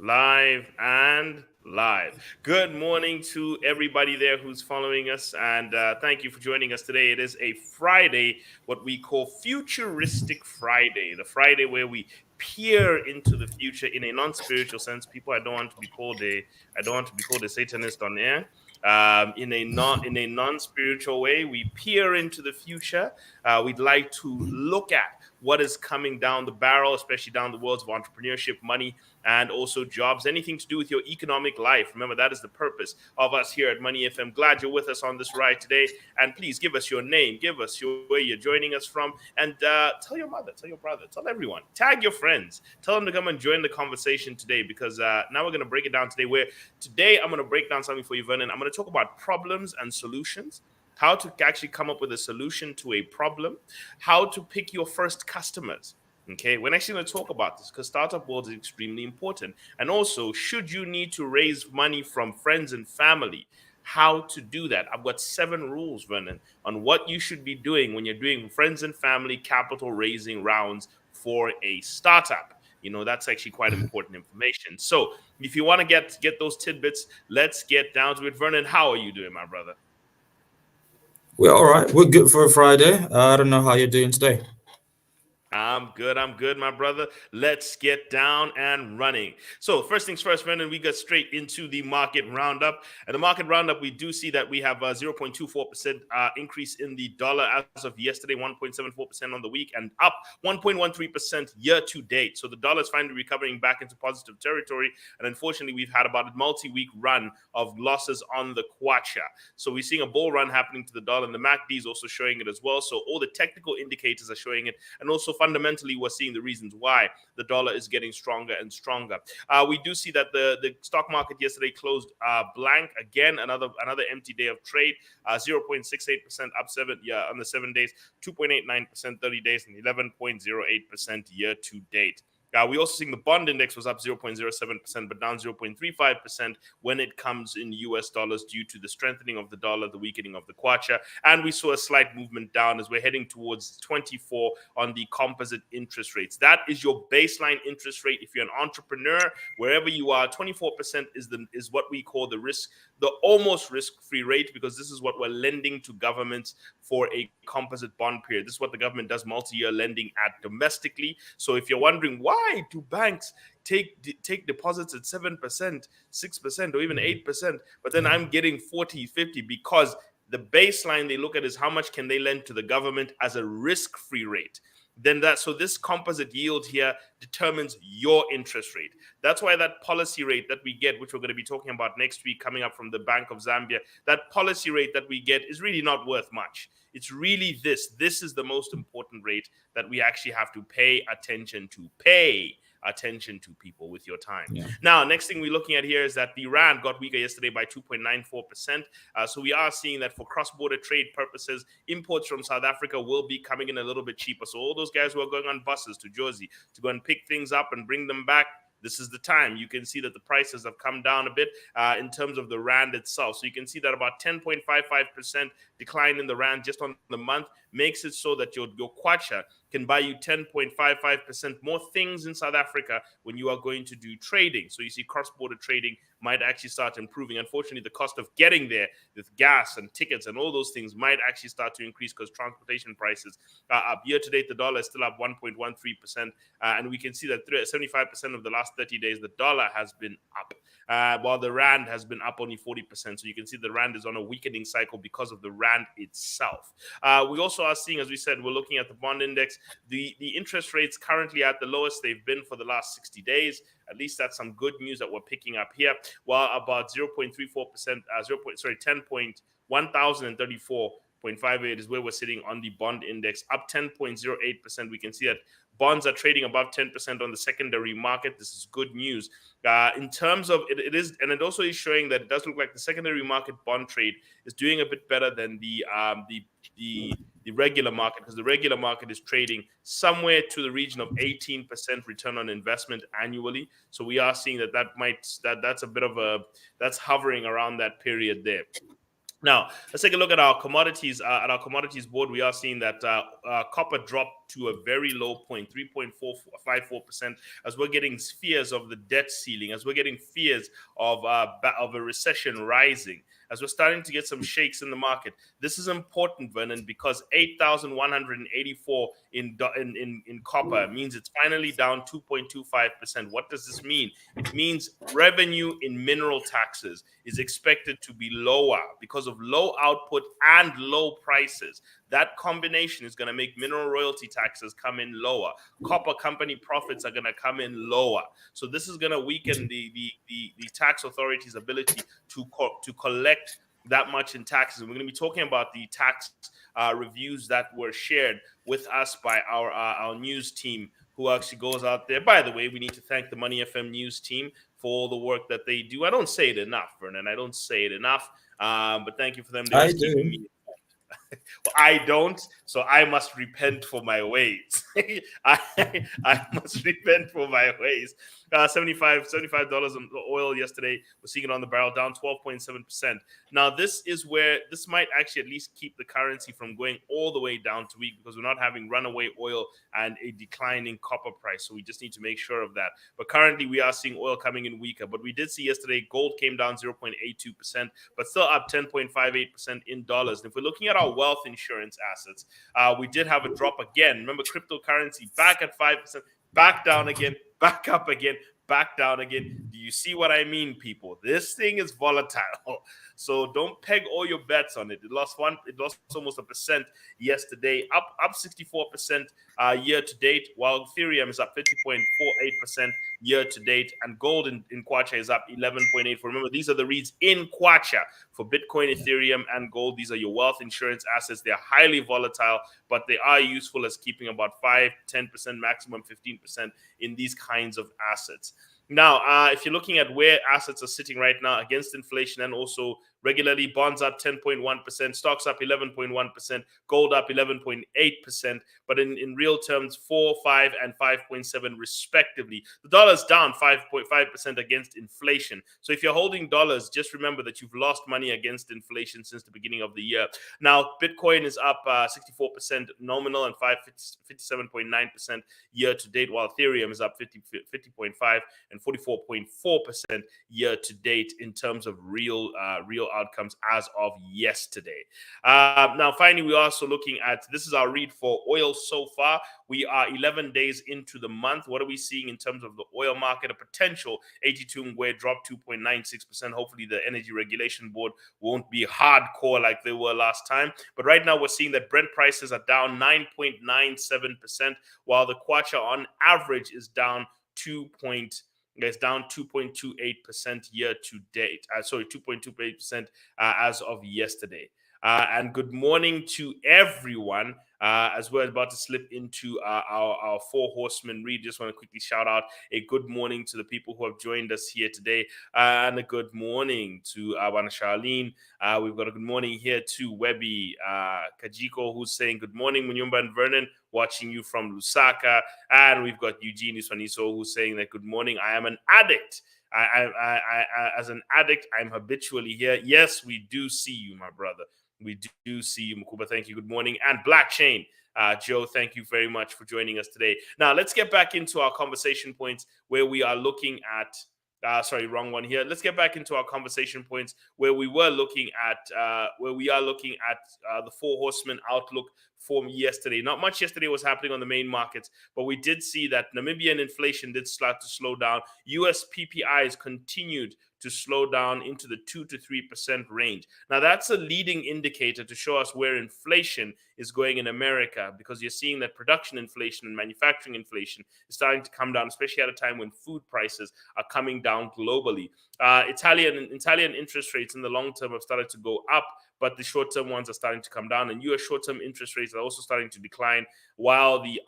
live and live. Good morning to everybody there who's following us, and thank you for joining us today. It is a Friday, what we call Futuristic Friday, the Friday where we peer into the future in a non-spiritual sense. People, I don't want to be called a Satanist on air. In a non-spiritual way, we peer into the future. We'd like to look at what is coming down the barrel, especially down the worlds of entrepreneurship, money, and also jobs, anything to do with your economic life. Remember, that is the purpose of us here at Money FM. Glad you're with us on this ride today. And please give us your name, give us where you're joining us from, and tell your mother, tell your brother, tell everyone, tag your friends, tell them to come and join the conversation today, because now we're going to break it down today. Where today I'm going to break down something for you, Vernon. I'm going to talk about problems and solutions. How to actually come up with a solution to a problem, how to pick your first customers. Okay, we're actually going to talk about this because startup world is extremely important. And also, should you need to raise money from friends and family, how to do that. I've got 7 rules, Vernon, on what you should be doing when you're doing friends and family capital raising rounds for a startup. That's actually quite important information. So if you want to get those tidbits, let's get down to it. Vernon, how are you doing, my brother? We're all right. We're good for a Friday. I don't know how you're doing today. I'm good. I'm good, my brother. Let's get down and running. So first things first, Brendan, we get straight into the market roundup. And the market roundup, we do see that we have a 0.24% increase in the dollar as of yesterday, 1.74% on the week, and up 1.13% year to date. So the dollar is finally recovering back into positive territory. And unfortunately, we've had about a multi-week run of losses on the kwacha. So we're seeing a bull run happening to the dollar, and the MACD is also showing it as well. So all the technical indicators are showing it, and also fundamentally, we're seeing the reasons why the dollar is getting stronger and stronger. We do see that the stock market yesterday closed blank again, another empty day of trade, 0.68% up on the 7 days, 2.89% 30 days, and 11.08% year to date. We also seeing the bond index was up 0.07%, but down 0.35% when it comes in US dollars due to the strengthening of the dollar, the weakening of the kwacha. And we saw a slight movement down as we're heading towards 24 on the composite interest rates. That is your baseline interest rate. If you're an entrepreneur, wherever you are, 24% is what we call the almost risk-free rate, because this is what we're lending to governments for a composite bond period. This is what the government does multi-year lending at domestically. So if you're wondering why do banks take deposits at 7%, 6%, or even 8%, but then I'm getting 40, 50, because the baseline they look at is how much can they lend to the government as a risk-free rate. So this composite yield here determines your interest rate. That's why that policy rate that we get, which we're going to be talking about next week coming up from the Bank of Zambia, that policy rate that we get is really not worth much. It's really this. This is the most important rate that we actually have to pay attention to. Pay attention to, people, with your time. Yeah. Now, next thing we're looking at here is that the rand got weaker yesterday by 2.94%. So we are seeing that for cross-border trade purposes, imports from South Africa will be coming in a little bit cheaper. So all those guys who are going on buses to Jersey to go and pick things up and bring them back, this is the time. You can see that the prices have come down a bit in terms of the rand itself. So you can see that about 10.55% decline in the rand just on the month makes it so that your kwacha can buy you 10.55% more things in South Africa when you are going to do trading. So you see cross-border trading might actually start improving. Unfortunately, the cost of getting there with gas and tickets and all those things might actually start to increase because transportation prices are up. Year to date, the dollar is still up 1.13%. And we can see that 75% of the last 30 days, the dollar has been up, while the rand has been up only 40%. So you can see the rand is on a weakening cycle because of the rand itself. We also are seeing, as we said, we're looking at the bond index. The interest rates currently at the lowest they've been for the last 60 days. At least that's some good news that we're picking up here. While about 0.34%, 10,1034.58 is where we're sitting on the bond index, up 10.08%. We can see that bonds are trading above 10% on the secondary market. This is good news. In terms of it is, and it also is showing that it does look like the secondary market bond trade is doing a bit better than the regular market, because the regular market is trading somewhere to the region of 18% return on investment annually. So we are seeing that's a bit of that's hovering around that period there. Now, let's take a look at our commodities. At our commodities board, we are seeing that copper dropped to a very low point, 3.454%, as we're getting fears of the debt ceiling, as we're getting fears of a recession rising, as we're starting to get some shakes in the market. This is important, Vernon, because 8,184 in copper means it's finally down 2.25%. What does this mean? It means revenue in mineral taxes is expected to be lower because of low output and low prices. That combination is going to make mineral royalty taxes come in lower. Copper company profits are going to come in lower. So this is going to weaken the tax authorities' ability to collect that much in taxes. And we're going to be talking about the tax reviews that were shared with us by our news team, who actually goes out there. By the way, we need to thank the Money FM news team for all the work that they do. I don't say it enough, Vernon. I don't say it enough. But thank you for them. They're I always keeping do. me. Well, I don't, so I must repent for my ways. I must repent for my ways. $75 on oil yesterday. We're seeing it on the barrel down 12.7%. Now, this is where this might actually at least keep the currency from going all the way down to weak, because we're not having runaway oil and a declining copper price. So we just need to make sure of that. But currently, we are seeing oil coming in weaker. But we did see yesterday gold came down 0.82%, but still up 10.58% in dollars. And if we're looking at our wealth insurance assets, we did have a drop again. Remember, cryptocurrency back at 5%, back down again, back up again, back down again. Do you see what I mean, people? This thing is volatile. So don't peg all your bets on it. It lost almost 1% yesterday, up 64% year to date, while Ethereum is up 50.48% year to date, and gold in Kwacha is up 11.8. Remember, these are the reads in Kwacha for Bitcoin, Ethereum, and gold. These are your wealth insurance assets. They're highly volatile, but they are useful as keeping about 5-10%, maximum 15% in these kinds of assets. Now, if you're looking at where assets are sitting right now against inflation and also regularly, bonds up 10.1%, stocks up 11.1%, gold up 11.8%, but in real terms, 4, 5, and 5.7 respectively. The dollar's down 5.5% against inflation. So if you're holding dollars, just remember that you've lost money against inflation since the beginning of the year. Now, Bitcoin is up 64% nominal and 57.9% year to date, while Ethereum is up 50.5 and 44.4% year to date in terms of real outcomes as of yesterday. Now, finally, we're also looking at, this is our read for oil so far. We are 11 days into the month. What are we seeing in terms of the oil market? A potential 82 Ngwe drop 2.96%. Hopefully the Energy Regulation Board won't be hardcore like they were last time. But right now we're seeing that Brent prices are down 9.97%, while the Kwacha on average is down 2.28% year to date. 2.28% as of yesterday. And good morning to everyone. As we're about to slip into our four horsemen read, just want to quickly shout out a good morning to the people who have joined us here today, and a good morning to Wana Charlene. We've got a good morning here to Webby Kajiko, who's saying good morning, Munyumba and Vernon, watching you from Lusaka. And we've got Eugene Iswaniso, who's saying that good morning. I am an addict. As an addict, I'm habitually here. Yes, we do see you, my brother. We do see you, Mukuba. Thank you. Good morning. And Black Chain, Joe, thank you very much for joining us today. Now, let's get back into our conversation points where we are looking at wrong one here. Let's get back into our conversation points where we were looking at the four horsemen outlook for yesterday. Not much yesterday was happening on the main markets, but we did see that Namibian inflation did start to slow down. US PPIs continued to slow down into the 2 to 3% range. Now, that's a leading indicator to show us where inflation is going in America, because you're seeing that production inflation and manufacturing inflation is starting to come down, especially at a time when food prices are coming down globally. Italian interest rates in the long term have started to go up, but the short-term ones are starting to come down, and US short-term interest rates are also starting to decline, while the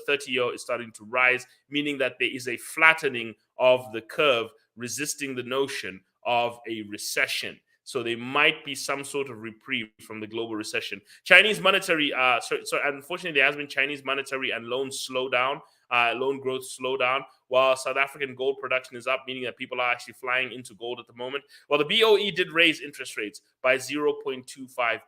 30-year is starting to rise, meaning that there is a flattening of the curve, resisting the notion of a recession. So there might be some sort of reprieve from the global recession. Chinese monetary, unfortunately, there has been Chinese monetary and loan slowdown loan growth slow down, while South African gold production is up, meaning that people are actually flying into gold at the moment. Well, the BOE did raise interest rates by 0.25%.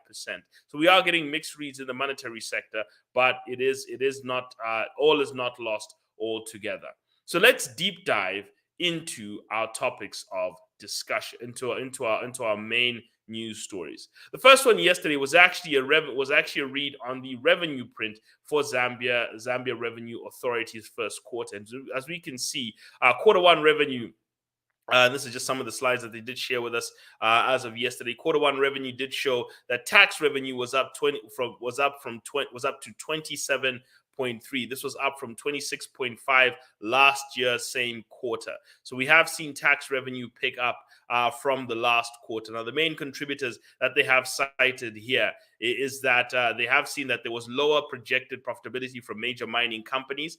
So we are getting mixed reads in the monetary sector, but it is not all is not lost altogether. So let's deep dive into our topics of discussion, into our main news stories. The first one yesterday was actually a read on the revenue print for Zambia Revenue Authority's first quarter. And as we can see, quarter one revenue. This is just some of the slides that they did share with us as of yesterday. Quarter one revenue did show that tax revenue was up to 27.3. This was up from 26.5 last year, same quarter. So we have seen tax revenue pick up from the last quarter. Now, the main contributors that they have cited here is that they have seen that there was lower projected profitability from major mining companies.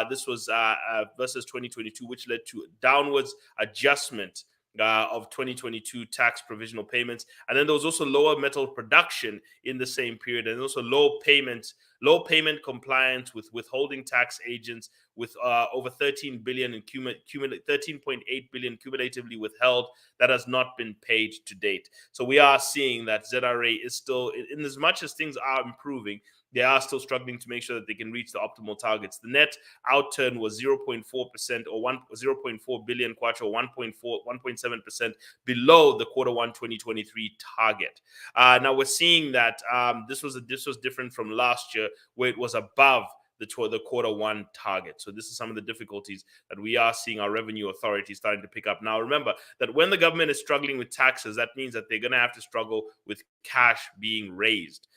This was versus 2022, which led to downwards adjustment of 2022 tax provisional payments. And then there was also lower metal production in the same period, and also low payment compliance with withholding tax agents, with over 13 billion in 13.8 billion cumulatively withheld that has not been paid to date. So we are seeing that ZRA is still, in as much as things are improving, they are still struggling to make sure that they can reach the optimal targets. The net outturn was 0.4% or 0.4 billion kwacha, or 1.7% below the quarter one 2023 target. Now we're seeing that this was different from last year, where it was above the quarter one target. So this is some of the difficulties that we are seeing our revenue authority starting to pick up. Now, remember that when the government is struggling with taxes, that means that they're going to have to struggle with cash being raised.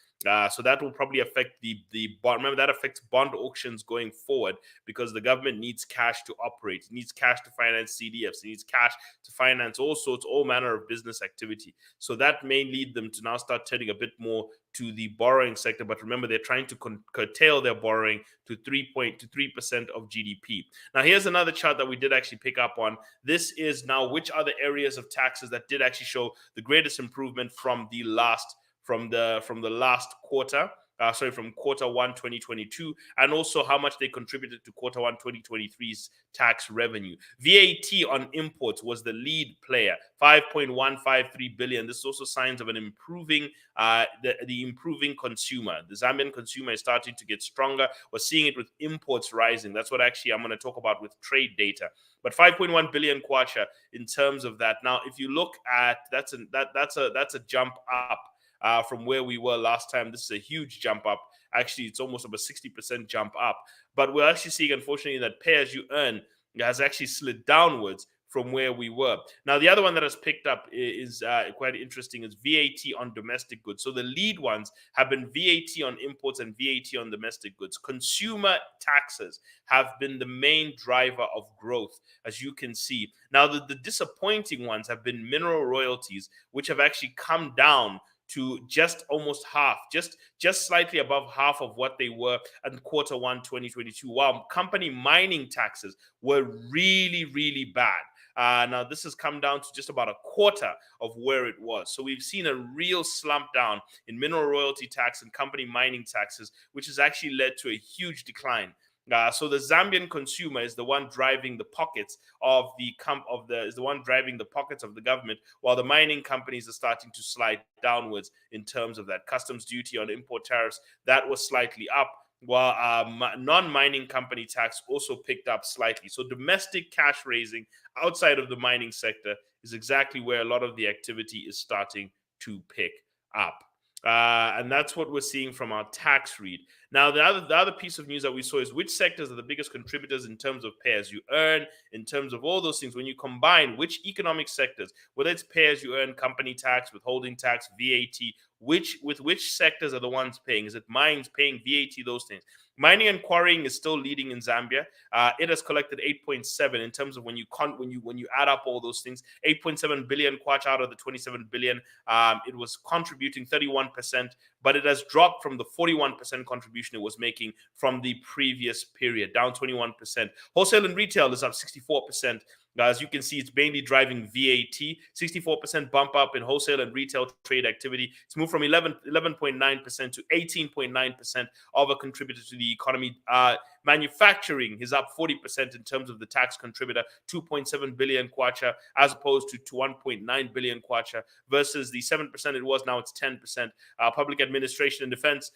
So that will probably affect the bond. Remember, that affects bond auctions going forward, because the government needs cash to operate. It needs cash to finance CDFs. It needs cash to finance all manner of business activity. So that may lead them to now start turning a bit more to the borrowing sector. But remember, they're trying to curtail their borrowing to 3% of GDP. Now, here's another chart that we did actually pick up on. This is now which are the areas of taxes that did actually show the greatest improvement from the last quarter. From quarter one 2022, and also how much they contributed to quarter one 2023's tax revenue. VAT on imports was the lead player, 5.153 billion. This is also signs of an improving, the improving consumer. The Zambian consumer is starting to get stronger. We're seeing it with imports rising. That's what actually I'm going to talk about with trade data. But 5.1 billion kwacha in terms of that. Now, if you look at that's a jump up. From where we were last time. This is a huge jump up. Actually, it's almost about 60% jump up. But we're actually seeing, unfortunately, that pay as you earn has actually slid downwards from where we were. Now, the other one that has picked up is quite interesting, is VAT on domestic goods. So the lead ones have been VAT on imports and VAT on domestic goods. Consumer taxes have been the main driver of growth, as you can see. Now, the disappointing ones have been mineral royalties, which have actually come down to just almost half, just slightly above half of what they were in quarter one 2022, while company mining taxes were really, really bad. Now, this has come down to just about a quarter of where it was. So we've seen a real slump down in mineral royalty tax and company mining taxes, which has actually led to a huge decline. So the Zambian consumer is the one driving the pockets of the government, while the mining companies are starting to slide downwards in terms of that. Customs duty on import tariffs, that was slightly up, while non-mining company tax also picked up slightly. So domestic cash raising outside of the mining sector is exactly where a lot of the activity is starting to pick up. And that's what we're seeing from our tax read. Now, the other piece of news that we saw is which sectors are the biggest contributors in terms of pay as you earn, in terms of all those things. When you combine which economic sectors, whether it's pay as you earn, company tax, withholding tax, VAT, which sectors are the ones paying? Is it mines paying VAT, those things? Mining and quarrying is still leading in Zambia. It has collected 8.7 in terms of when you add up all those things. 8.7 billion kwacha out of the 27 billion. It was contributing 31%, but it has dropped from the 41% contribution it was making from the previous period, down 21%. Wholesale and retail is up 64%. As you can see, it's mainly driving VAT, 64% bump up in wholesale and retail trade activity. It's moved from 11.9% to 18.9% of a contributor to the economy. Manufacturing is up 40% in terms of the tax contributor, 2.7 billion kwacha, as opposed to 1.9 billion kwacha, versus the 7% it was. Now it's 10%. Public administration and defense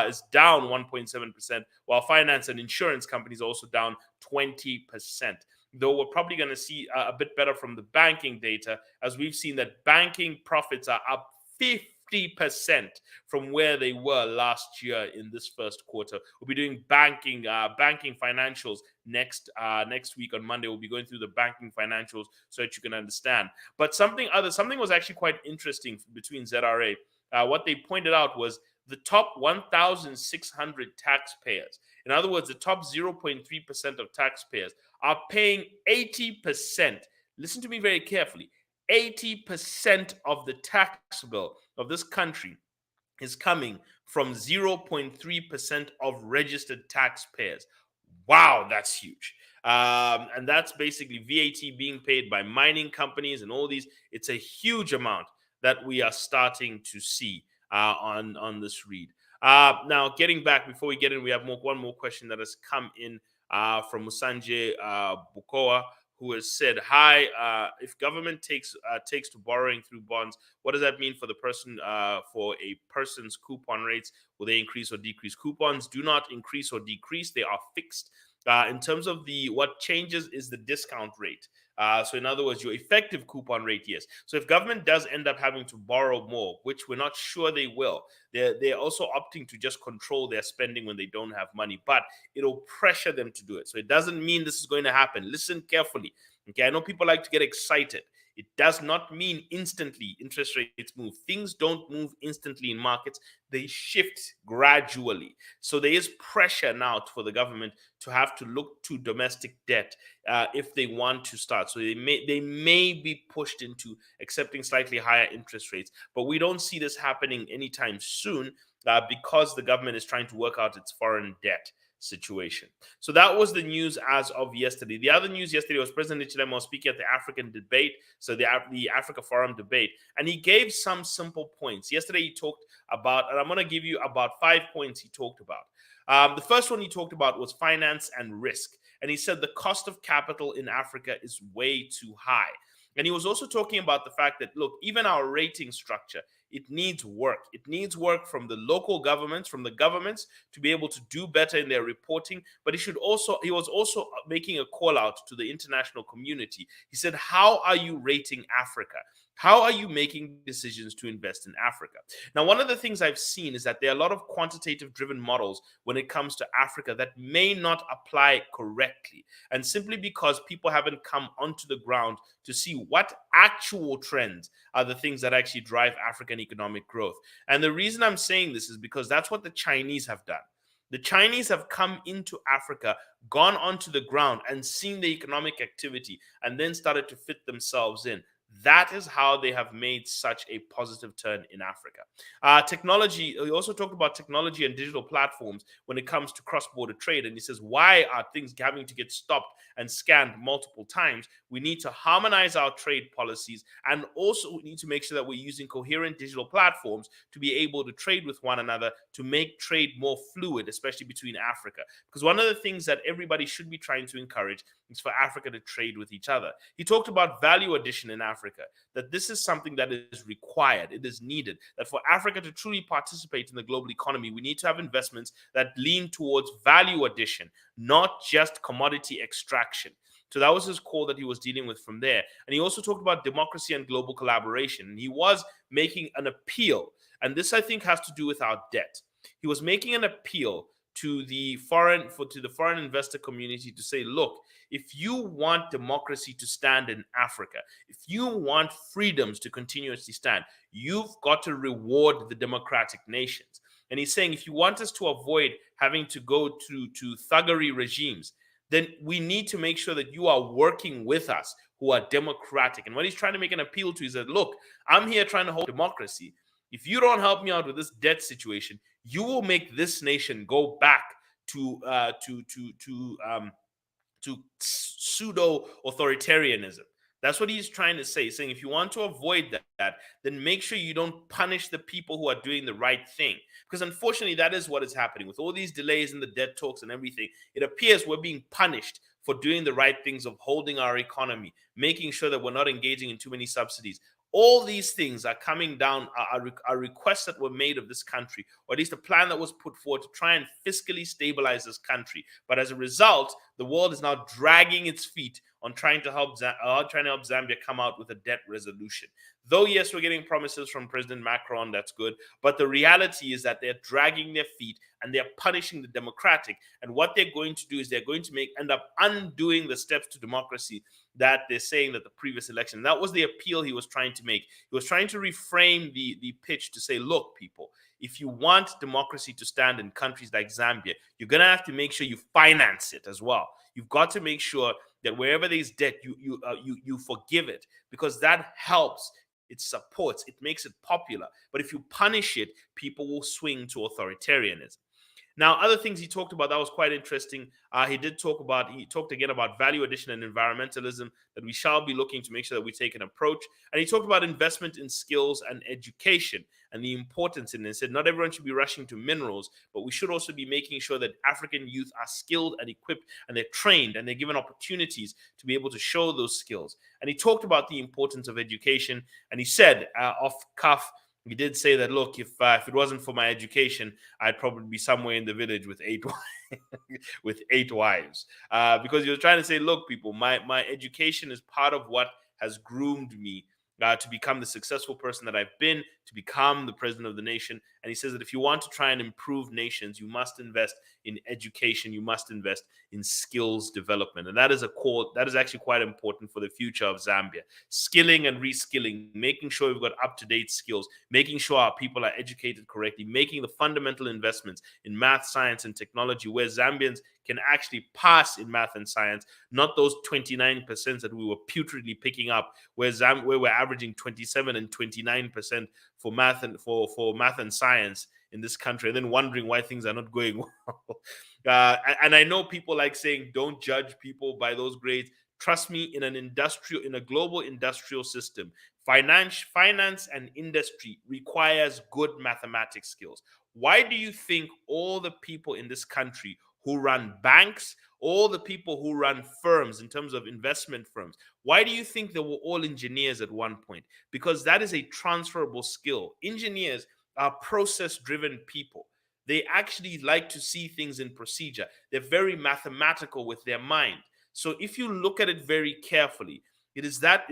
is down 1.7%, while finance and insurance companies are also down 20%. Though we're probably going to see a bit better from the banking data, as we've seen that banking profits are up 50% from where they were last year in this first quarter. We'll be doing banking financials next week on Monday. We'll be going through the banking financials so that you can understand. But something was actually quite interesting between ZRA. What they pointed out was the top 1,600 taxpayers. In other words, the top 0.3% of taxpayers are paying 80%. Listen to me very carefully. 80% of the tax bill of this country is coming from 0.3% of registered taxpayers. Wow, that's huge. And that's basically VAT being paid by mining companies and all these. It's a huge amount that we are starting to see on this read. Now, getting back, before we get in, we have one more question that has come in from Musanje Bukoa, who has said, "Hi, if government takes to borrowing through bonds, what does that mean for the person for a person's coupon rates? Will they increase or decrease? Coupons do not increase or decrease; they are fixed. In terms of what changes is the discount rate. So in other words, your effective coupon rate, yes. So if government does end up having to borrow more, which we're not sure they will, they're also opting to just control their spending when they don't have money, but it'll pressure them to do it. So it doesn't mean this is going to happen. Listen carefully. Okay, I know people like to get excited. It does not mean instantly interest rates move. Things don't move instantly in markets. They shift gradually. So there is pressure now for the government to have to look to domestic debt if they want to start. So they may be pushed into accepting slightly higher interest rates. But we don't see this happening anytime soon because the government is trying to work out its foreign debt situation. So that was the news as of yesterday. The other news yesterday was President Hichilema speaking at the African debate, so the Africa Forum debate, and he gave some simple points. Yesterday he talked about, and I'm going to give you about 5 points he talked about. The first one he talked about was finance and risk, and he said the cost of capital in Africa is way too high. And he was also talking about the fact that, look, even our rating structure, it needs work. It needs work from the local governments, from the governments to be able to do better in their reporting. But he was also making a call out to the international community. He said, how are you rating Africa? How are you making decisions to invest in Africa? Now, one of the things I've seen is that there are a lot of quantitative driven models when it comes to Africa that may not apply correctly. And simply because people haven't come onto the ground to see what actual trends are the things that actually drive African economic growth. And the reason I'm saying this is because that's what the Chinese have done. The Chinese have come into Africa, gone onto the ground and seen the economic activity and then started to fit themselves in. That is how they have made such a positive turn in Africa. Technology, he also talked about technology and digital platforms when it comes to cross-border trade. And he says, why are things having to get stopped and scanned multiple times? We need to harmonize our trade policies, and also we need to make sure that we're using coherent digital platforms to be able to trade with one another to make trade more fluid, especially between Africa. Because one of the things that everybody should be trying to encourage is for Africa to trade with each other. He talked about value addition in Africa, that this is something that is required, it is needed, that for Africa to truly participate in the global economy, we need to have investments that lean towards value addition, not just commodity extraction. So that was his call that he was dealing with from there. And he also talked about democracy and global collaboration. And he was making an appeal, and this I think has to do with our debt. He was making an appeal to the foreign investor community to say, look, if you want democracy to stand in Africa, if you want freedoms to continuously stand, you've got to reward the democratic nations. And he's saying, if you want us to avoid having to go to thuggery regimes, then we need to make sure that you are working with us who are democratic. And what he's trying to make an appeal to is that, look, I'm here trying to hold democracy. If you don't help me out with this debt situation, you will make this nation go back to to pseudo authoritarianism. That's what he's trying to say, saying if you want to avoid that, then make sure you don't punish the people who are doing the right thing. Because unfortunately, that is what is happening with all these delays in the debt talks and everything. It appears we're being punished for doing the right things, of holding our economy, making sure that we're not engaging in too many subsidies. All these things are coming down, are requests that were made of this country, or at least a plan that was put forward to try and fiscally stabilize this country. But as a result, the world is now dragging its feet on trying to help Zambia come out with a debt resolution. Though, yes, we're getting promises from President Macron, that's good. But the reality is that they're dragging their feet and they're punishing the democratic. And what they're going to do is they're going to end up undoing the steps to democracy that they're saying that the previous election. That was the appeal he was trying to make. He was trying to reframe the pitch to say, look, people, if you want democracy to stand in countries like Zambia, you're going to have to make sure you finance it as well. You've got to make sure that wherever there's debt, you forgive it, because that helps. It supports, it makes it popular. But if you punish it, people will swing to authoritarianism. Now, other things he talked about that was quite interesting. He talked again about value addition and environmentalism, that we shall be looking to make sure that we take an approach. And he talked about investment in skills and education and the importance in it. He said not everyone should be rushing to minerals, but we should also be making sure that African youth are skilled and equipped and they're trained and they're given opportunities to be able to show those skills. And he talked about the importance of education. And he said, off cuff, he did say that, look, if it wasn't for my education, I'd probably be somewhere in the village with eight wives. Because he was trying to say, look, people, my education is part of what has groomed me to become the successful person that I've been, to become the president of the nation. And he says that if you want to try and improve nations, you must invest in education, you must invest in skills development. And that is actually quite important for the future of Zambia. Skilling and reskilling, making sure we've got up-to-date skills, making sure our people are educated correctly, making the fundamental investments in math, science, and technology, where Zambians can actually pass in math and science, not those 29% that we were putridly picking up, where we're averaging 27 and 29% for math and science in this country, and then wondering why things are not going well. And I know people like saying, don't judge people by those grades. Trust me, in a global industrial system, finance and industry requires good mathematics skills. Why do you think all the people in this country who run banks, all the people who run firms in terms of investment firms, why do you think they were all engineers at one point? Because that is a transferable skill. Engineers are process-driven people. They actually like to see things in procedure. They're very mathematical with their mind. So if you look at it very carefully, it is that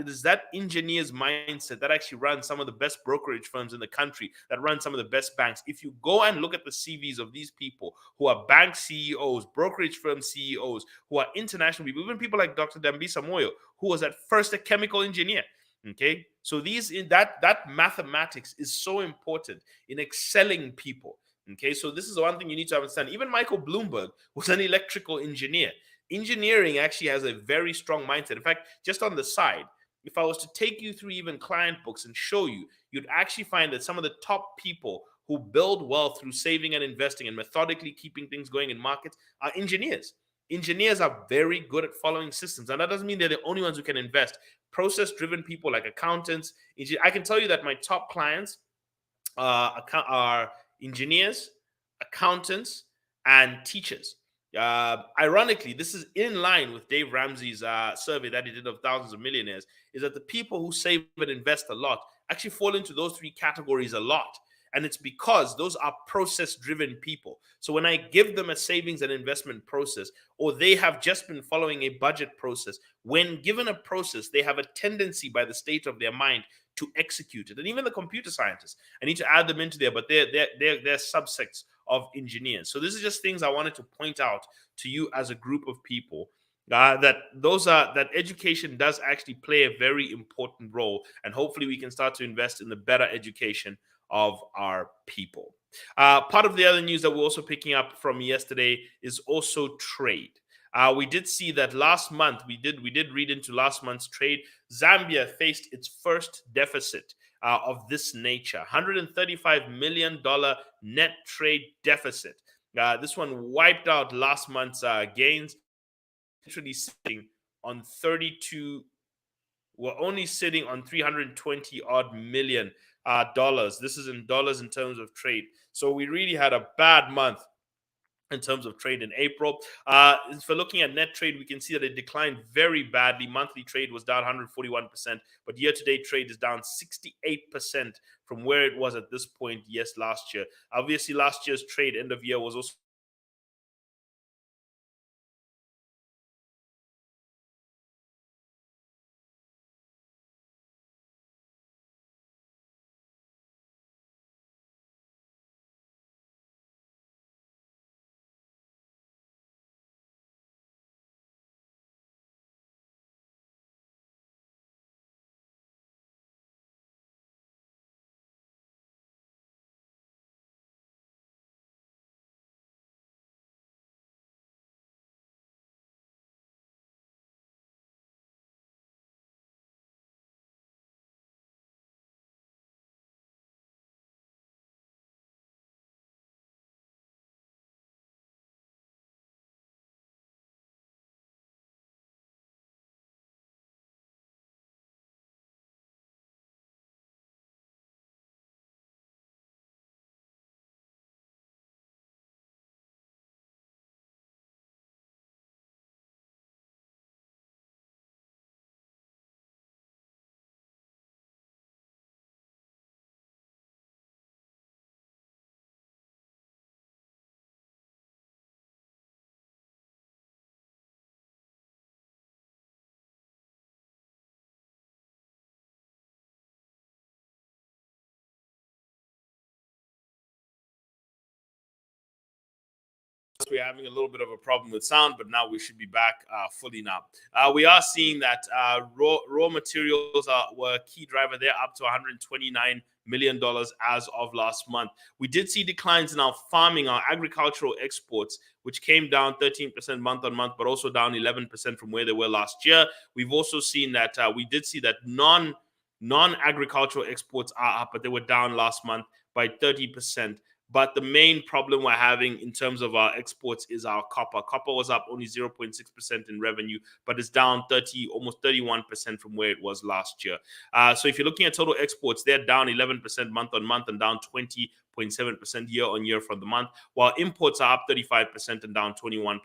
engineer's mindset that actually runs some of the best brokerage firms in the country, that run some of the best banks. If you go and look at the CVs of these people who are bank CEOs, brokerage firm CEOs, who are international people, even people like Dr. Dambisa Moyo, who was at first a chemical engineer. Okay, so that mathematics is so important in excelling people. Okay, so this is one thing you need to understand. Even Michael Bloomberg was an electrical engineer. Engineering actually has a very strong mindset. In fact, just on the side, if I was to take you through even client books and show you, you'd actually find that some of the top people who build wealth through saving and investing and methodically keeping things going in markets are engineers. Engineers are very good at following systems, and that doesn't mean they're the only ones who can invest. Process-driven people like accountants. I can tell you that my top clients are engineers, accountants, and teachers. Ironically, this is in line with Dave Ramsey's survey that he did of thousands of millionaires, is that the people who save and invest a lot actually fall into those three categories a lot. And it's because those are process-driven people. So when I give them a savings and investment process, or they have just been following a budget process, when given a process, they have a tendency by the state of their mind to execute it. And even the computer scientists, I need to add them into there, but they're subsects of engineers. So this is just things I wanted to point out to you as a group of people, that education does actually play a very important role, and hopefully we can start to invest in the better education of our people. Part of the other news that we're also picking up from yesterday is also trade. We did see that last month, we did read into last month's trade. Zambia faced its first deficit of this nature, $135 million net trade deficit. This one wiped out last month's gains. literally sitting on 32. We're only sitting on 320 odd million dollars. This is in dollars in terms of trade. So we really had a bad month in terms of trade in April. If we're looking at net trade, we can see that it declined very badly. Monthly trade was down 141%, but year-to-date trade is down 68% from where it was at this point, yes, last year. Obviously, last year's trade end of year was also we're having a little bit of a problem with sound, but now we should be back fully now. We are seeing that raw materials were a key driver there, up to $129 million as of last month. We did see declines in our farming, our agricultural exports, which came down 13% month on month, but also down 11% from where they were last year. We've also seen that we did see that non-agricultural exports are up, but they were down last month by 30%. But the main problem we're having in terms of our exports is our copper. Copper was up only 0.6% in revenue, but it's down almost 31% from where it was last year. So if you're looking at total exports, they're down 11% month on month and down 20.7% year on year from the month, while imports are up 35% and down 21%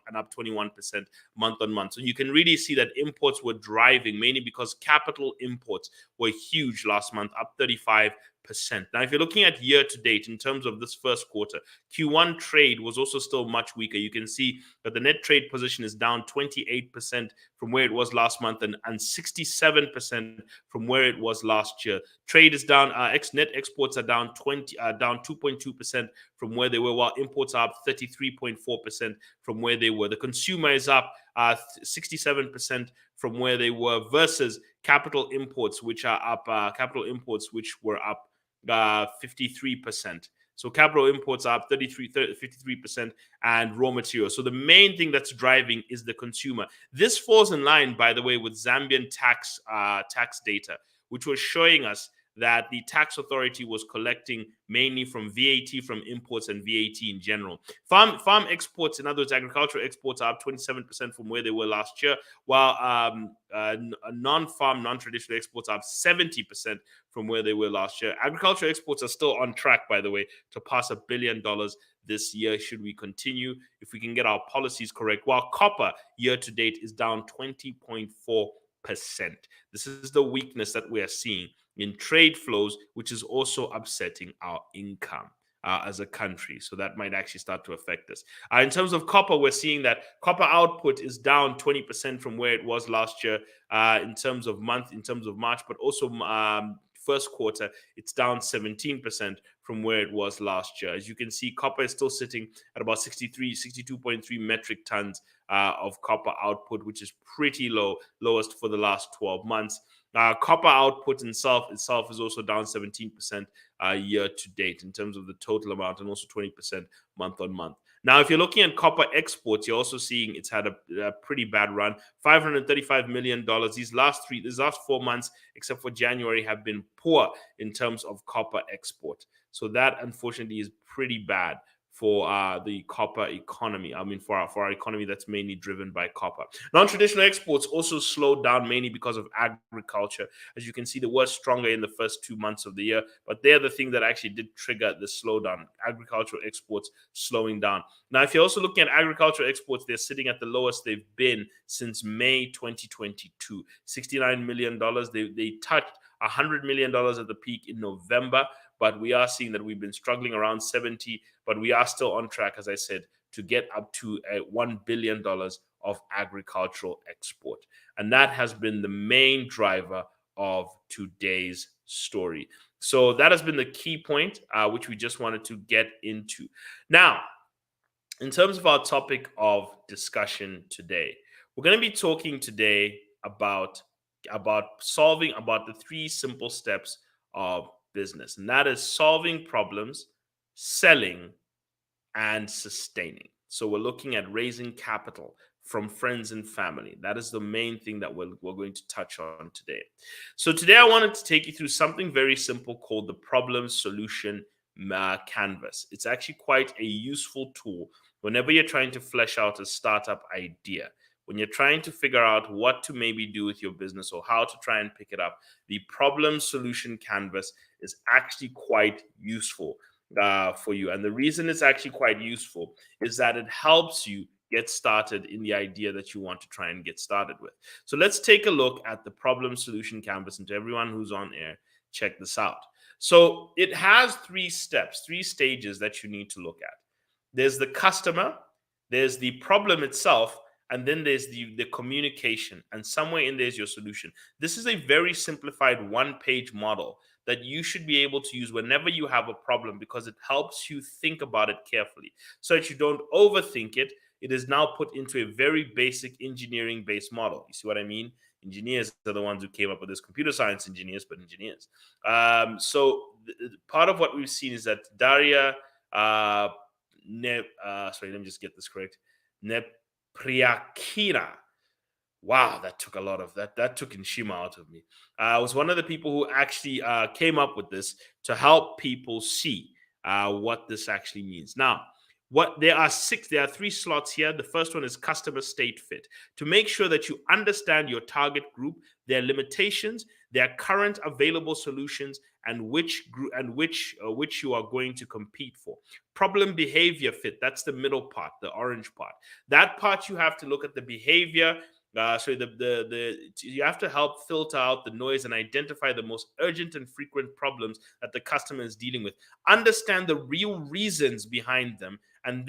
month on month. So you can really see that imports were driving, mainly because capital imports were huge last month, up 35%. Now, if you're looking at year to date in terms of this first quarter, Q1 trade was also still much weaker. You can see that the net trade position is down 28% from where it was last month and 67% from where it was last year. Trade is down. Net exports are down 2.2% from where they were, while imports are up 33.4% from where they were. The consumer is up 67% from where they were versus capital imports, which were up 53%. So capital imports are up 53%, and raw materials. So the main thing that's driving is the consumer. This falls in line, by the way, with Zambian tax data, which was showing us that the tax authority was collecting mainly from VAT from imports and VAT in general. Farm exports, in other words, agricultural exports, are up 27% from where they were last year, while non-farm, non-traditional exports are up 70% from where they were last year. Agricultural exports are still on track, by the way, to pass $1 billion this year, should we continue, if we can get our policies correct, while copper year to date is down 20.4%. This is the weakness that we are seeing in trade flows, which is also upsetting our income as a country. So that might actually start to affect us. In terms of copper, we're seeing that copper output is down 20% from where it was last year in terms of March, but also first quarter, it's down 17% from where it was last year. As you can see, copper is still sitting at about 62.3 metric tons of copper output, which is pretty low, lowest for the last 12 months. Copper output itself is also down 17% year to date in terms of the total amount, and also 20% month on month. Now, if you're looking at copper exports, you're also seeing it's had a pretty bad run. $535 million. These last 4 months, except for January, have been poor in terms of copper export. So that, unfortunately, is pretty bad for the copper economy. I mean, for our economy that's mainly driven by copper. Non-traditional exports also slowed down mainly because of agriculture. As you can see, they were stronger in the first 2 months of the year, but they're the thing that actually did trigger the slowdown. Agricultural exports slowing down. Now, if you're also looking at agricultural exports, they're sitting at the lowest they've been since May 2022. $69 million. They touched $100 million at the peak in November, but we are seeing that we've been struggling around 70, but we are still on track, as I said, to get up to $1 billion of agricultural export. And that has been the main driver of today's story. So that has been the key point, which we just wanted to get into. Now, in terms of our topic of discussion today, we're going to be talking today about the three simple steps of business, and that is solving problems, selling, and sustaining. So we're looking at raising capital from friends and family. That is the main thing that we're going to touch on today. So today I wanted to take you through something very simple called the problem solution canvas. It's actually quite a useful tool whenever you're trying to flesh out a startup idea. When you're trying to figure out what to maybe do with your business or how to try and pick it up, the problem solution canvas is actually quite useful for you. And the reason it's actually quite useful is that it helps you get started in the idea that you want to try and get started with. So let's take a look at the problem solution canvas. And to everyone who's on air, check this out. So it has three steps, three stages that you need to look at. There's the customer, there's the problem itself, and then there's the communication, and somewhere in there's your solution. This is a very simplified one-page model that you should be able to use whenever you have a problem, because it helps you think about it carefully so that you don't overthink it. It is now put into a very basic engineering-based model. You see what I mean? Engineers are the ones who came up with this. Computer science engineers, but engineers. Part of what we've seen is that Daria, sorry, let me just get this correct. Nepriakina. Wow, that took a lot of that. That took Nshima out of me. I was one of the people who actually came up with this to help people see what this actually means. Now, there are three slots here. The first one is customer state fit, to make sure that you understand your target group, their limitations, their current available solutions, and which you are going to compete for. Problem behavior fit, that's the middle part, the orange part. That part, you have to look at the behavior. You have to help filter out the noise and identify the most urgent and frequent problems that the customer is dealing with. Understand the real reasons behind them, and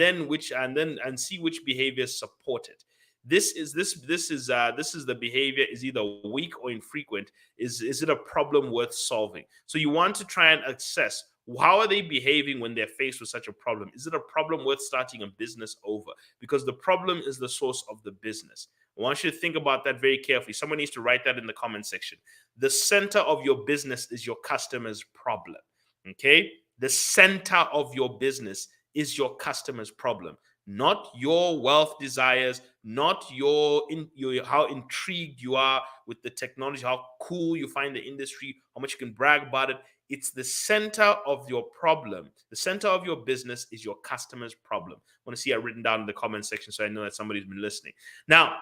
see which behaviors support it. This is the behavior is either weak or infrequent. Is it a problem worth solving? So you want to try and assess, how are they behaving when they're faced with such a problem? Is it a problem worth starting a business over? Because the problem is the source of the business. I want you to think about that very carefully. Someone needs to write that in the comment section. The center of your business is your customer's problem. Okay? The center of your business is your customer's problem, not your wealth desires, not how intrigued you are with the technology, how cool you find the industry, how much you can brag about it. It's the center of your problem. The center of your business is your customer's problem. I want to see it written down in the comment section so I know that somebody's been listening. Now,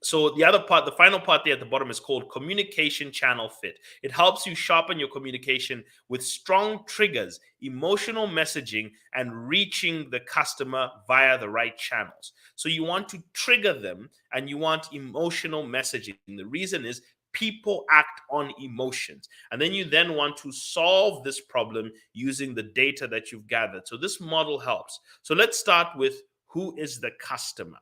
so the other part, the final part there at the bottom, is called communication channel fit. It helps you sharpen your communication with strong triggers, emotional messaging, and reaching the customer via the right channels. So you want to trigger them and you want emotional messaging. The reason is people act on emotions. And then you want to solve this problem using the data that you've gathered. So this model helps. So let's start with, who is the customer?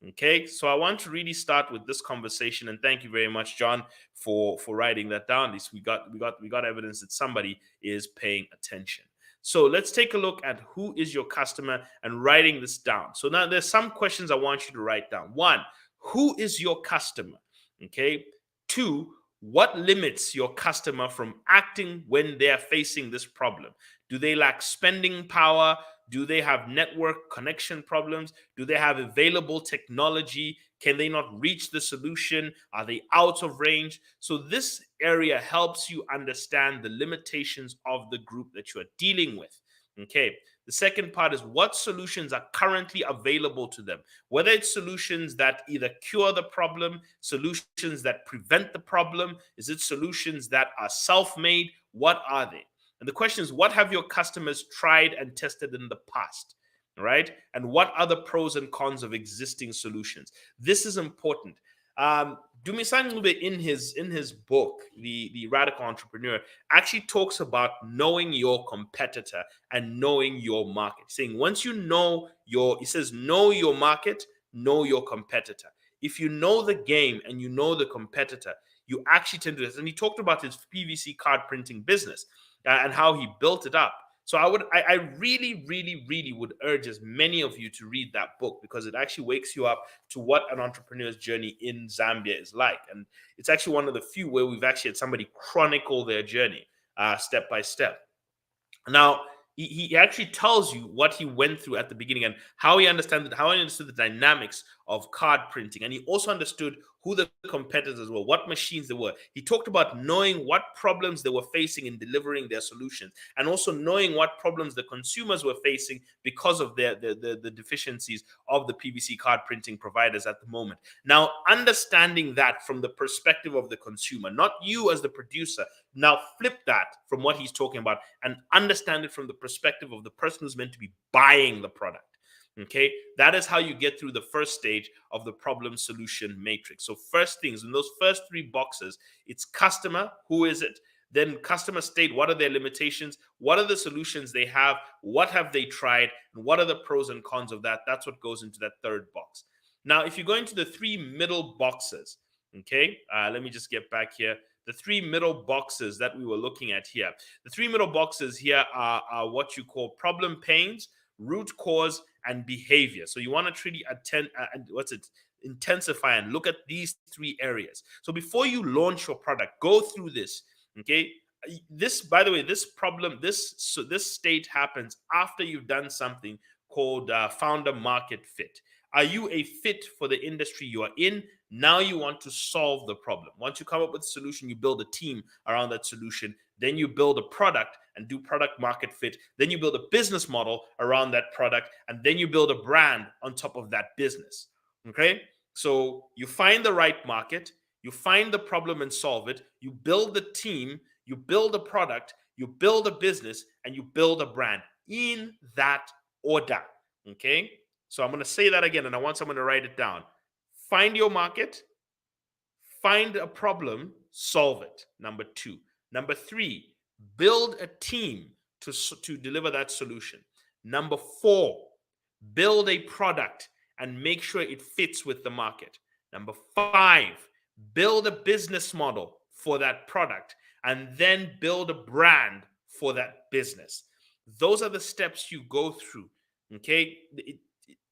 Okay, so I want to really start with this conversation, and thank you very much, John, for writing that down. At least we got evidence that somebody is paying attention. So let's take a look at who is your customer and writing this down. So now there's some questions I want you to write down. One, who is your customer? Okay. Two, what limits your customer from acting when they're facing this problem? Do they lack spending power? Do they have network connection problems? Do they have available technology? Can they not reach the solution? Are they out of range? So this area helps you understand the limitations of the group that you are dealing with. Okay. The second part is what solutions are currently available to them, whether it's solutions that either cure the problem, solutions that prevent the problem, is it solutions that are self-made? What are they? And the question is, what have your customers tried and tested in the past? Right? And what are the pros and cons of existing solutions? This is important. Dumisani Ngube in his book, the Radical Entrepreneur, actually talks about knowing your competitor and knowing your market. Saying once you know he says, know your market, know your competitor. If you know the game and you know the competitor, you actually tend to this. And he talked about his PVC card printing business and how he built it up. So I really, really, really would urge as many of you to read that book because it actually wakes you up to what an entrepreneur's journey in Zambia is like. And it's actually one of the few where we've actually had somebody chronicle their journey step by step. Now, he actually tells you what he went through at the beginning and how he understood the dynamics of card printing. And he also understood who the competitors were, what machines they were. He talked about knowing what problems they were facing in delivering their solutions, and also knowing what problems the consumers were facing because of the deficiencies of the PVC card printing providers at the moment. Now, understanding that from the perspective of the consumer, not you as the producer, now flip that from what he's talking about and understand it from the perspective of the person who's meant to be buying the product. Okay, that is how you get through the first stage of the problem solution matrix. So, first things in those first three boxes, it's customer, who is it? Then customer state, what are their limitations? What are the solutions they have? What have they tried? And what are the pros and cons of that? That's what goes into that third box. Now, if you go into the three middle boxes, okay, let me just get back here. The three middle boxes that we were looking at here. The three middle boxes here are what you call problem pains, root cause, and behavior. So you want to really intensify and look at these three areas. So before you launch your product, go through this. Okay. This, by the way, this state happens after you've done something called founder market fit. Are you a fit for the industry you are in? Now you want to solve the problem. Once you come up with a solution, you build a team around that solution. Then you build a product and do product market fit. Then you build a business model around that product. And then you build a brand on top of that business. Okay? So you find the right market, you find the problem and solve it, you build the team, you build a product, you build a business, and you build a brand in that order. Okay? So I'm going to say that again, and I want someone to write it down. Find your market, find a problem, solve it. Number two. Number three, build a team to deliver that solution. Number four, build a product and make sure it fits with the market. Number five, build a business model for that product and then build a brand for that business. Those are the steps you go through. Okay.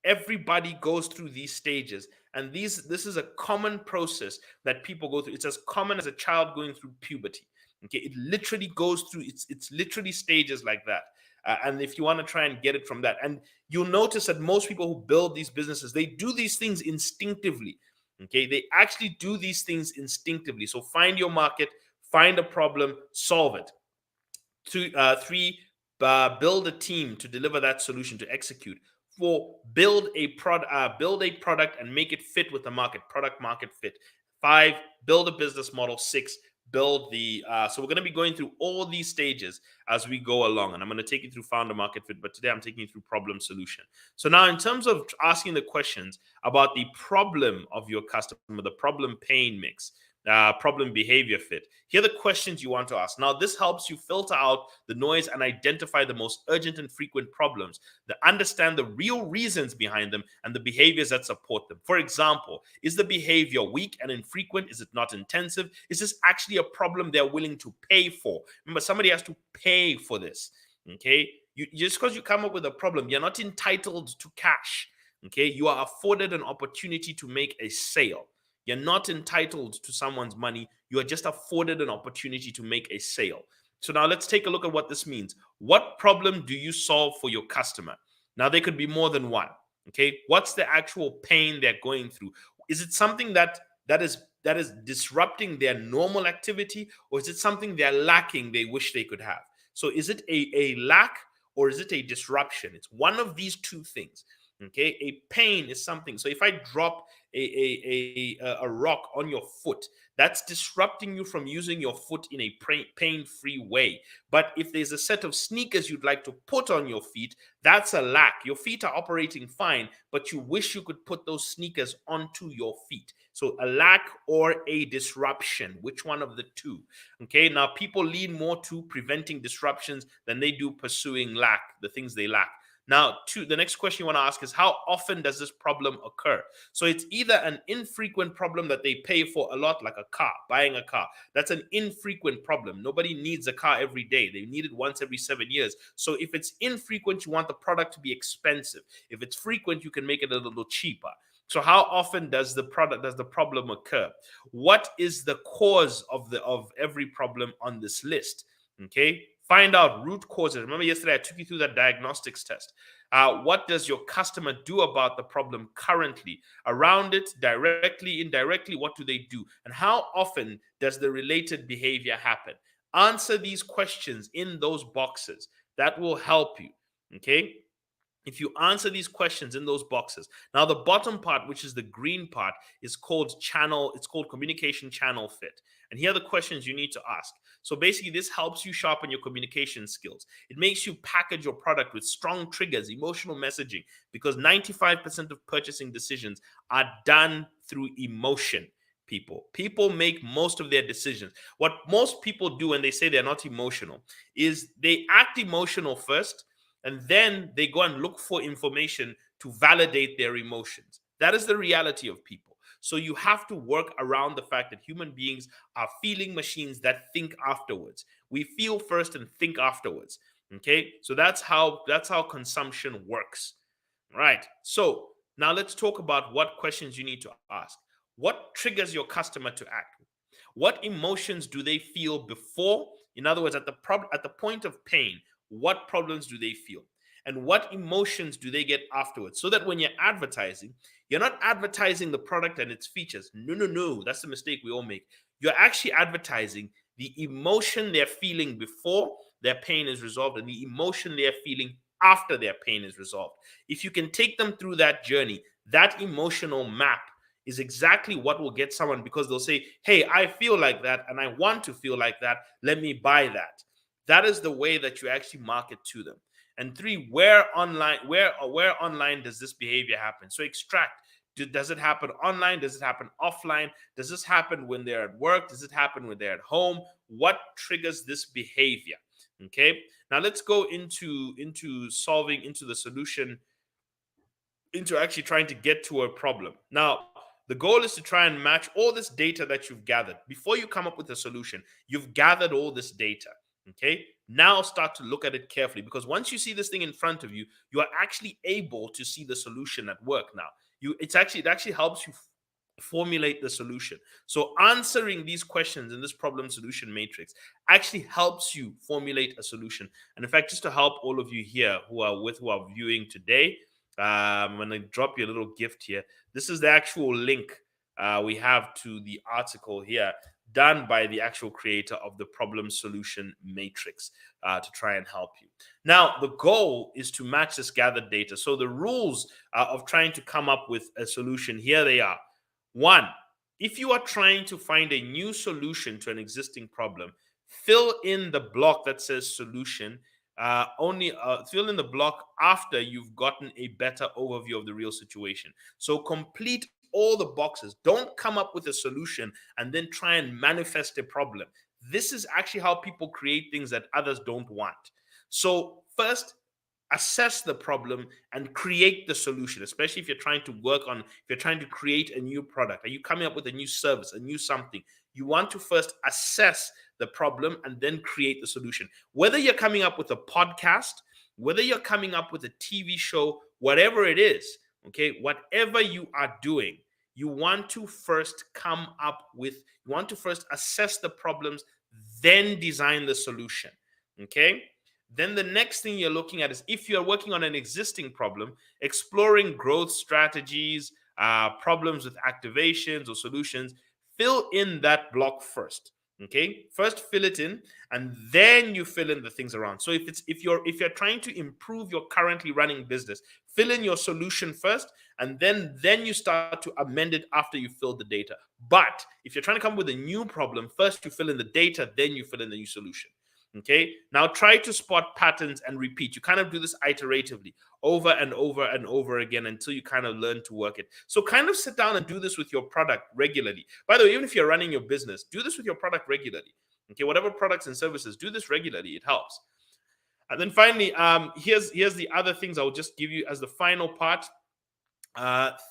Everybody goes through these stages, and this is a common process that people go through. It's as common as a child going through puberty. Okay, it literally goes through. It's literally stages like that. And if you want to try and get it from that, and you'll notice that most people who build these businesses, they do these things instinctively. Okay, they actually do these things instinctively. So find your market, find a problem, solve it. Three, build a team to deliver that solution, to execute. Four, build a product and make it fit with the market, product market fit. Five, build a business model. Six, build the so we're going to be going through all these stages as we go along, and I'm going to take you through founder market fit, but today I'm taking you through problem solution. So now, in terms of asking the questions about the problem of your customer, the problem pain mix, problem behavior fit, here are the questions you want to ask. Now, this helps you filter out the noise and identify the most urgent and frequent problems, that understand the real reasons behind them and the behaviors that support them. For example, is the behavior weak and infrequent? Is it not intensive? Is this actually a problem they're willing to pay for? Remember, somebody has to pay for this. Okay, just because you come up with a problem, you're not entitled to cash. Okay, you are afforded an opportunity to make a sale. You're not entitled to someone's money. You are just afforded an opportunity to make a sale. So now let's take a look at what this means. What problem do you solve for your customer? Now, there could be more than one. Okay, what's the actual pain they're going through? Is it something that is disrupting their normal activity, or is it something they're lacking they wish they could have? So is it a lack, or is it a disruption? It's one of these two things. Okay, a pain is something. So if I drop a rock on your foot, that's disrupting you from using your foot in a pain-free way. But if there's a set of sneakers you'd like to put on your feet, that's a lack. Your feet are operating fine, but you wish you could put those sneakers onto your feet. So a lack or a disruption, which one of the two? Okay, now people lean more to preventing disruptions than they do pursuing lack, the things they lack. Now, the next question you want to ask is, how often does this problem occur? So it's either an infrequent problem that they pay for a lot, like a car, buying a car. That's an infrequent problem. Nobody needs a car every day. They need it once every 7 years. So if it's infrequent, you want the product to be expensive. If it's frequent, you can make it a little cheaper. So how often does the problem occur? What is the cause of every problem on this list? Okay, find out root causes. Remember yesterday I took you through that diagnostics test. What does your customer do about the problem currently? Around it, directly, indirectly, what do they do? And how often does the related behavior happen? Answer these questions in those boxes. That will help you. Okay, if you answer these questions in those boxes. Now the bottom part, which is the green part, is called channel. It's called communication channel fit. And here are the questions you need to ask. So basically this helps you sharpen your communication skills. It makes you package your product with strong triggers, emotional messaging, because 95% of purchasing decisions are done through emotion. People make most of their decisions. What most people do when they say they're not emotional is they act emotional first, and then they go and look for information to validate their emotions. That is the reality of people. So you have to work around the fact that human beings are feeling machines that think afterwards. We feel first and think afterwards. Okay? So that's how consumption works. Right. So now let's talk about what questions you need to ask. What triggers your customer to act? What emotions do they feel before? In other words, at the point of pain, what problems do they feel? And what emotions do they get afterwards? So that when you're advertising, you're not advertising the product and its features. No, no, no. That's the mistake we all make. You're actually advertising the emotion they're feeling before their pain is resolved and the emotion they're feeling after their pain is resolved. If you can take them through that journey, that emotional map is exactly what will get someone, because they'll say, hey, I feel like that and I want to feel like that. Let me buy that. That is the way that you actually market to them. And three, where online does this behavior happen? So extract. Does it happen online? Does it happen offline? Does this happen when they're at work? Does it happen when they're at home? What triggers this behavior? Okay. Now let's go into solving, into the solution, into actually trying to get to a problem. Now, the goal is to try and match all this data that you've gathered. Before you come up with a solution, you've gathered all this data. Okay. Now start to look at it carefully, because once you see this thing in front of you, you are actually able to see the solution at work now. It actually helps you formulate the solution. So answering these questions in this problem solution matrix actually helps you formulate a solution. And in fact, just to help all of you here who are viewing today, I'm going to drop you a little gift here. This is the actual link we have to the article here, done by the actual creator of the problem solution matrix, to try and help you. Now, the goal is to match this gathered data. So the rules of trying to come up with a solution, here they are. One, if you are trying to find a new solution to an existing problem, fill in the block that says solution. Only fill in the block after you've gotten a better overview of the real situation. So complete all the boxes. Don't come up with a solution and then try and manifest a problem. This is actually how people create things that others don't want. So first, assess the problem and create the solution, especially if you're trying to if you're trying to create a new product. Are you coming up with a new service, a new something? You want to first assess the problem and then create the solution. Whether you're coming up with a podcast, whether you're coming up with a TV show, whatever it is, okay, whatever you are doing, you want to first assess the problems, then design the solution. Okay. Then the next thing you're looking at is, if you're working on an existing problem, exploring growth strategies, problems with activations or solutions, fill in that block first. Okay, first fill it in, and then you fill in the things around. So if you're trying to improve your currently running business, fill in your solution first, and then you start to amend it after you fill the data. But if you're trying to come up with a new problem, first you fill in the data, then you fill in the new solution. Okay, now try to spot patterns and repeat. You kind of do this iteratively over and over and over again until you kind of learn to work it. So kind of sit down and do this with your product regularly. By the way, even if you're running your business, do this with your product regularly. Okay, whatever products and services, do this regularly. It helps. And then finally, here's the other things I will just give you as the final part.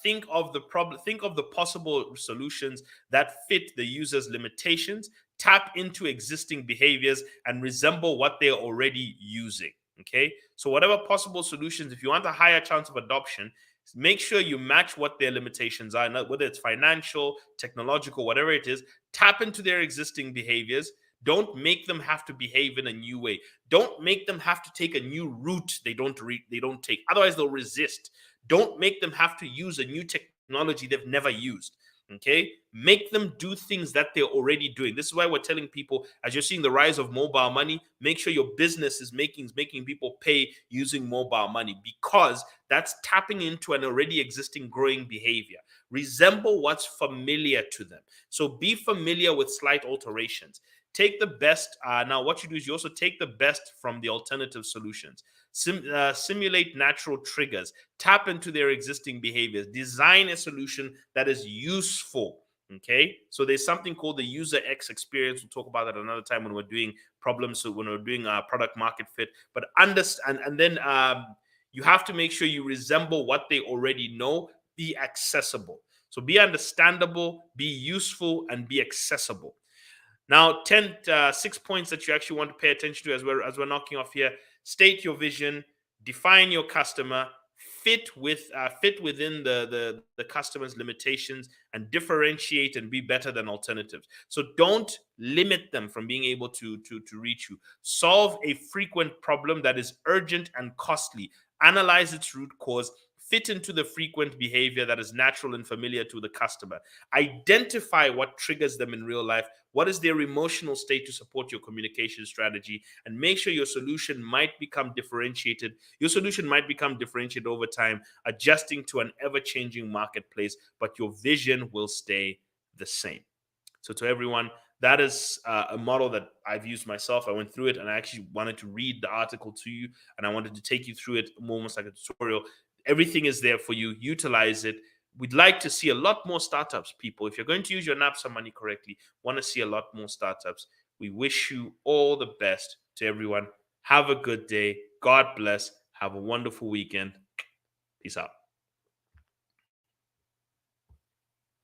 Think of the problem, think of the possible solutions that fit the user's limitations, tap into existing behaviors, and resemble what they're already using. Okay, so whatever possible solutions, if you want a higher chance of adoption, make sure you match what their limitations are, whether it's financial, technological, whatever it is. Tap into their existing behaviors. Don't make them have to behave in a new way. Don't make them have to take a new route they don't take. Otherwise, they'll resist. Don't make them have to use a new technology they've never used. Okay, make them do things that they're already doing. This is why we're telling people, as you're seeing the rise of mobile money, make sure your business is making people pay using mobile money, because that's tapping into an already existing growing behavior. Resemble what's familiar to them. So be familiar with slight alterations. Take the best. Now, what you do is you also take the best from the alternative solutions. Simulate natural triggers. Tap into their existing behaviors. Design a solution that is useful. Okay, so there's something called the user X experience. We'll talk about that another time when we're doing problems. So when we're doing product market fit, but understand, and then you have to make sure you resemble what they already know. Be accessible. So be understandable, be useful, and be accessible. Now, 6 points that you actually want to pay attention to as we're knocking off here. State your vision, define your customer, fit within the customer's limitations, and differentiate and be better than alternatives. So don't limit them from being able to reach you. Solve a frequent problem that is urgent and costly. Analyze its root cause. Fit into the frequent behavior that is natural and familiar to the customer. Identify what triggers them in real life. What is their emotional state to support your communication strategy? And make sure your solution might become differentiated. Your solution might become differentiated over time, adjusting to an ever-changing marketplace, but your vision will stay the same. So to everyone, that is a model that I've used myself. I went through it, and I actually wanted to read the article to you, and I wanted to take you through it almost like a tutorial. Everything is there for you. Utilize it. We'd like to see a lot more startups, people. If you're going to use your NAPSA money correctly, want to see a lot more startups. We wish you all the best. To everyone, have a good day. God bless. Have a wonderful weekend. Peace out.